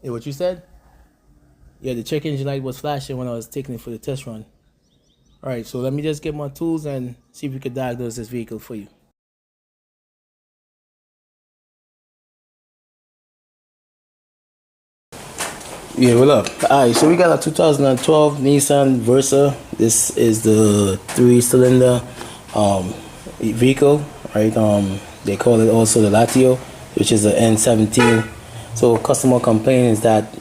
Hey, what you said? Yeah, the check engine light was flashing when I was taking it for the test run. Alright, so let me just get my tools and see if we could diagnose this vehicle for you. Yeah, what up? Alright, so we got a 2012 Nissan Versa. This is the 3-cylinder vehicle, right? They call it also the Latio, which is the N17. So customer complains that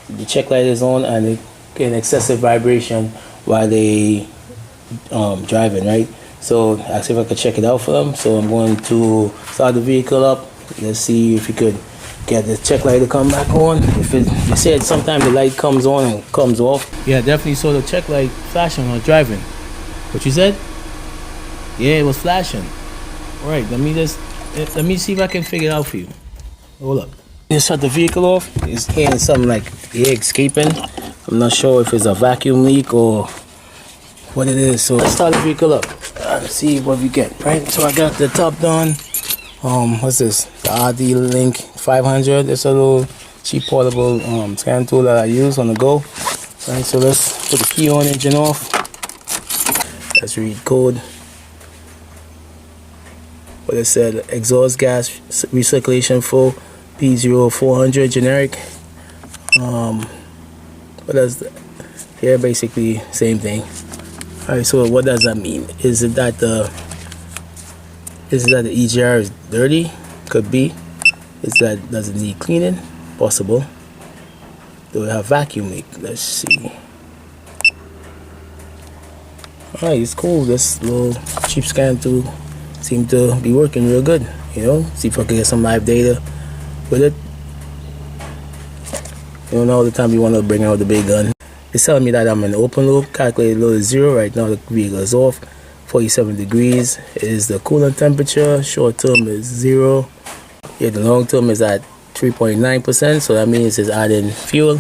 the check light is on and it get excessive vibration while they driving, right? So I see if I could check it out for them. So I'm going to start the vehicle up. Let's see if we could get the check light to come back on. If it, they said sometimes the light comes on and comes off. Yeah, definitely saw the check light flashing while driving. What you said? Yeah, it was flashing. All right, let me see if I can figure it out for you. Hold up. Just shut the vehicle off. It's hearing something like air escaping. I'm not sure if it's a vacuum leak or what it is. So let's start the vehicle up and see what we get. Right. So I got the Topdon. What's this? The Artilink 500. It's a little cheap portable scan tool that I use on the go. Right. So let's put the key on, engine off. Let's read code. What it said: exhaust gas recirculation flow. P0400 generic. What else? Yeah, basically same thing. All right, so what does that mean? Is it that the EGR is dirty? Could be. Does it need cleaning? Possible. Do we have vacuum leak? Let's see. All right, it's cool. This little cheap scan tool seemed to be working real good. You know, see if I can get some live data with it. You know, all the time you want to bring out the big gun. It's telling me that I'm in open loop, calculated load is 0. Right now the vehicle is off. 47 degrees is the coolant temperature. Short term is 0. Yeah, the long term is at 3.9%, so that means it's adding fuel.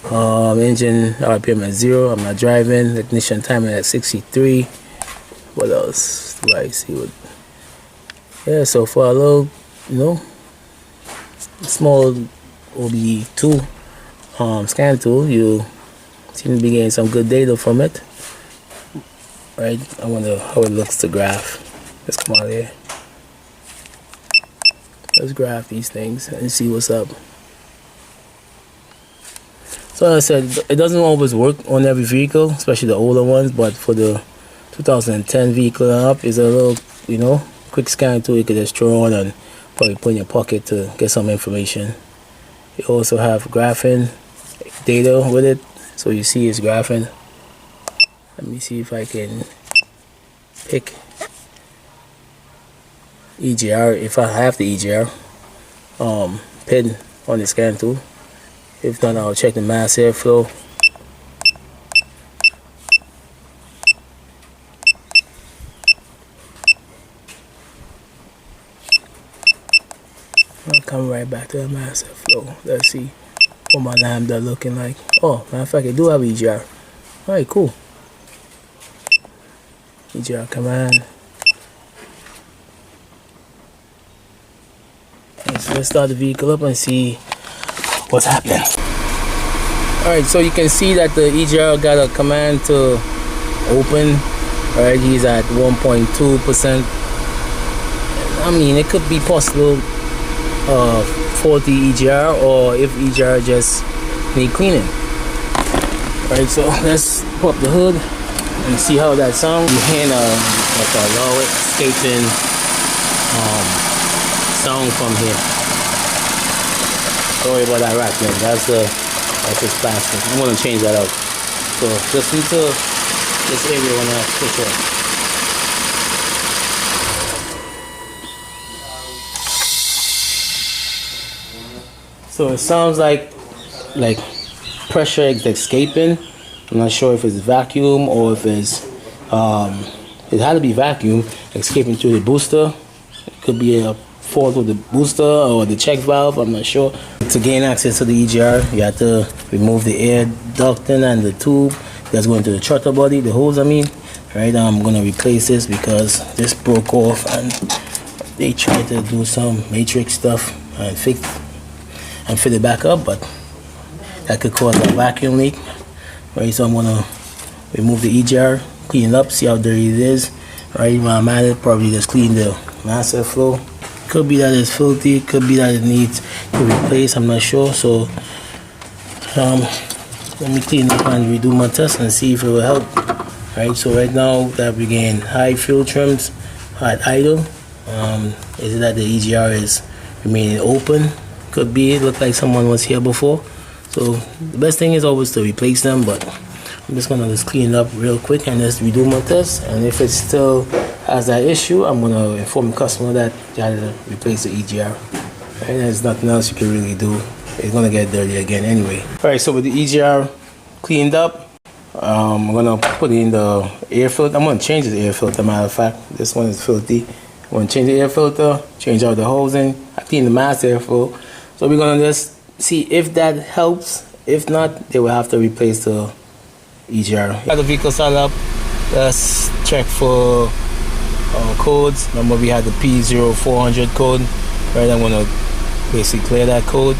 Engine RPM at 0. I'm not driving. Ignition timing at 63. What else do I see? Yeah, so for a little, you know, small OBE2 scan tool, you seem to be getting some good data from it. Right, I wonder how it looks to graph. Let's come out here. Let's graph these things and see what's up. So as I said, it doesn't always work on every vehicle, especially the older ones, but for the 2010 vehicle and up, is a little, you know, quick scan tool you could just throw on and probably put in your pocket to get some information. You also have graphing data with it, so you see it's graphing. Let me see if I can pick EGR, if I have the EGR pin on the scan tool. If not, I'll check the mass airflow. I'll come right back to the mass airflow. Let's see what my lambda looking like. Oh, matter of fact, I do have EGR. Alright, cool. EGR command. Okay, so let's start the vehicle up and see what's happening. Alright, so you can see that the EGR got a command to open. Alright, he's at 1.2%. I mean, it could be possible faulty EGR, or if EGR just need cleaning. Alright, so let's pop the hood and see how that sounds. You hear like a low escaping sound from here. Sorry about that rack, man. That's just plastic. I'm gonna change that out. So just into this area when I push it. So it sounds like pressure is escaping. I'm not sure if it's vacuum or if it's it had to be vacuum escaping through the booster. It could be a fault with the booster or the check valve. I'm not sure. To gain access to the EGR, you have to remove the air ducting and the tube that's going to the throttle body, the hose I mean. Right, I'm gonna replace this because this broke off and they tried to do some matrix stuff and fit it back up, but that could cause a vacuum leak. Right, so I'm gonna remove the EGR, clean it up, see how dirty it is. Right, when I'm at it, probably just clean the master flow. Could be that it's filthy, could be that it needs to replace, I'm not sure. So let me clean up and redo my test and see if it will help. Right, so right now that we're getting high fuel trims at idle, is it that the EGR is remaining open? Could be, it looked like someone was here before. So the best thing is always to replace them, but I'm just gonna just clean it up real quick and just redo my test. And if it still has that issue, I'm gonna inform the customer that you gotta replace the EGR. Right, there's nothing else you can really do. It's gonna get dirty again anyway. All right, so with the EGR cleaned up, I'm gonna put in the air filter. I'm gonna change the air filter. Matter of fact, this one is filthy. I'm gonna change the air filter, change out the housing. I clean the master airflow. So we're gonna just see if that helps. If not, they will have to replace the EGR. Got the vehicle started up. Let's check for codes. Remember we had the P0400 code. Right, I'm gonna basically clear that code.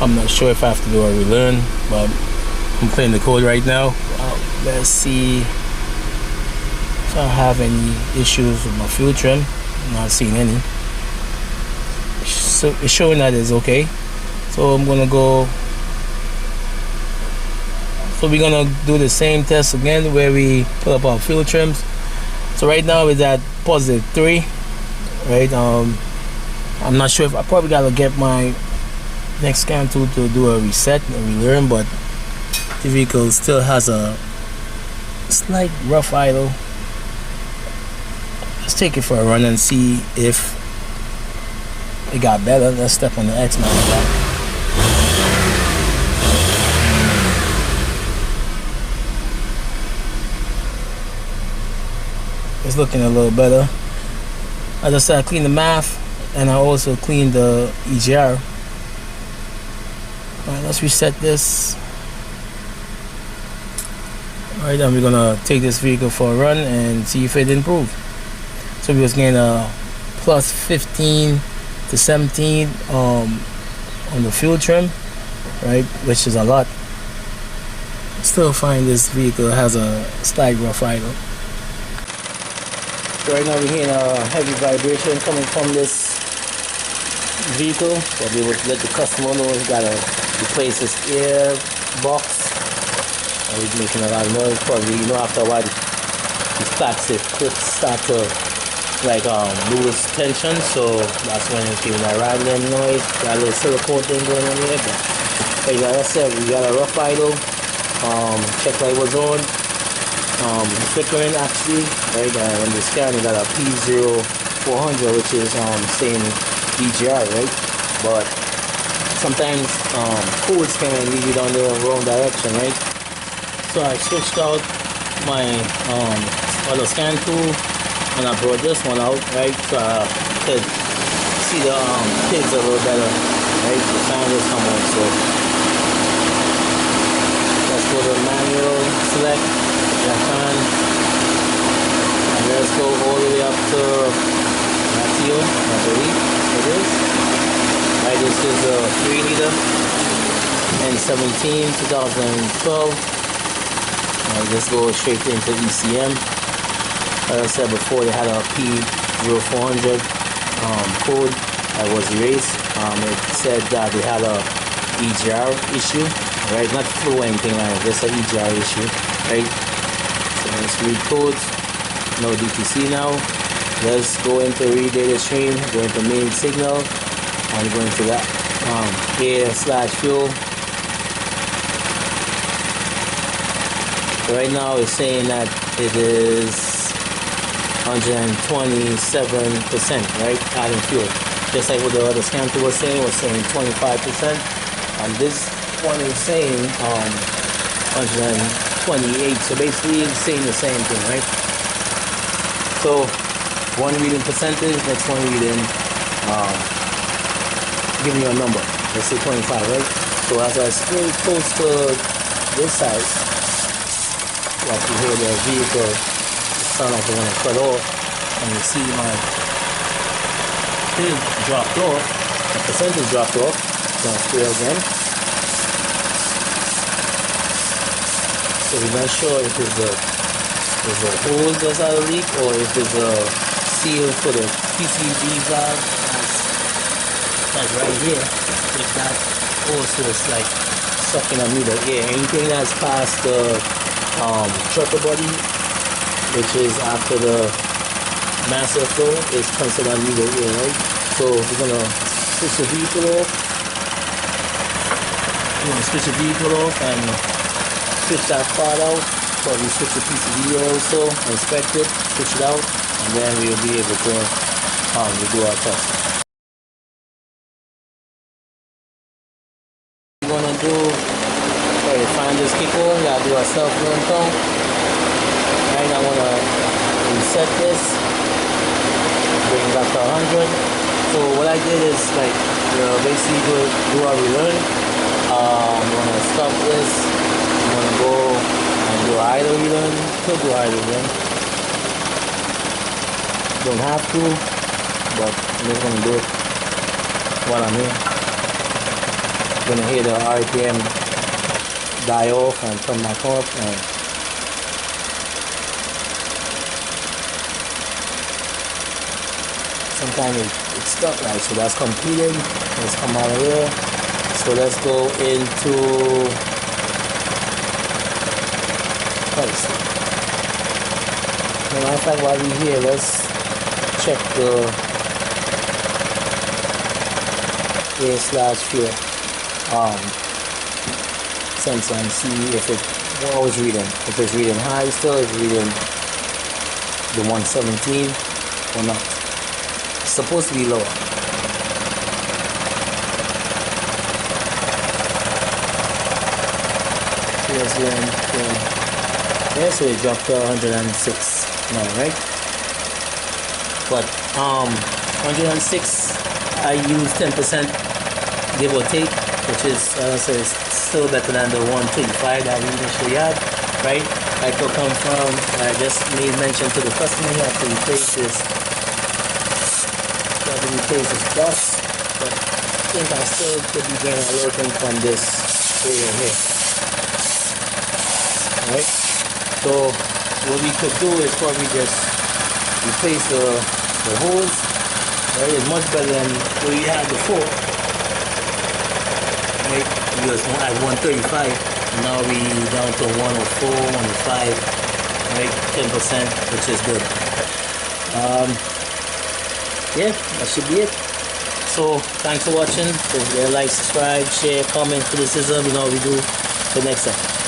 I'm not sure if I have to do a relearn, but I'm clearing the code right now. Let's see if I have any issues with my fuel trim. I'm not seeing any. So it's showing that it's okay. So I'm gonna go. So we're gonna do the same test again where we put up our fuel trims. So right now it's at +3. Right. I'm not sure if I probably gotta get my next scan tool to do a reset and relearn, but the vehicle still has a slight rough idle. Let's take it for a run and see if it got better. Let's step on the X mount back. It's looking a little better. As I said, I cleaned the math and I also cleaned the EGR. Alright, let's reset this. Alright, then we're gonna take this vehicle for a run and see if it improved. So we was getting a +15 to 17 on the fuel trim, right, which is a lot. Still find this vehicle has a slight rough idle. So right now we're hearing a heavy vibration coming from this vehicle, but we would let the customer know he gotta replace his air box. He's making a lot of noise. Probably, you know, after a while these plastic clips start to like lose tension, so that's when it's giving a rattling noise. Got a little silicone thing going on here, but like I said, we got a rough idle. Check light was on. Flickering actually, right? When the scan, we got a P0400, which is saying EGR, right? But sometimes codes can lead you down the wrong direction, right? So I switched out my other scan tool and I brought this one out, right? So I could see the pins a little better, right? The fan will come on. So let's go to manual, select that fan, and let's go all the way up to Latio, I believe it is. Right, this is a 3-liter N17 2012. Let's go straight into ECM. As I said before, they had a P0400 code that was erased. It said that they had a EGR issue, right? Not flu or anything like that, just an EGR issue, right? So let's read codes. No DTC now. Let's go into read data stream, go into main signal, and go into that air/fuel. So right now it's saying that it is 127%, right? Adding fuel. Just like what the other scan tool was saying 25%. And this one is saying 128. So basically it's saying the same thing, right? So one reading percentage, next one reading giving you a number. Let's say 25, right? So as I scroll close to this side, like you hear the vehicle sound like they want to cut off, and you see my thing dropped off, the percentage dropped off, Now spray again. So we're not sure if it's the hose that's out of leak or if it's a seal for the PCV valve that's right here. If that hose is like sucking on needle air, anything that's past the throttle body, which is after the master flow, is considered needle air, right? So we're gonna switch the vehicle off. We're gonna switch the vehicle off and switch that part out. Probably switch the PCV also, inspect it, switch it out, and then we'll be able to do our test. We're gonna do, find this kick on, we gotta do a self-learn count. Right, I wanna reset this, bring it back to 100. So what I did is like, basically do a relearn. I'm gonna stop this, I'm gonna go and do idle relearn, could do idle relearn. Don't have to, but I'm just gonna do it while I'm here. Gonna hear the RPM die off and come back up, and sometimes it's stuck, right? So that's completed. Let's come out of here. So let's go into price. Matter of fact, while we're here, let's check the air/fuel sensor and see if what was reading. If it's reading high still, it's reading the 117 or not. It's supposed to be lower. Yeah, so it dropped to 106 now, right? But 106, I use 10%, give or take, which is so it's still better than the 135 that we initially had, right? I could come from, I just made mention to the customer, he has to replace this, plus, but I think I still could be getting a little thing from this area here. Right? So what we could do is probably just replace the hose. Right? It's much better than what we had before. Right? We was at 135. Now we down to 104, 105. Right? 10%, which is good. Yeah, that should be it. So thanks for watching. Please like, subscribe, share, comment, criticism, you know what we do. Till next time.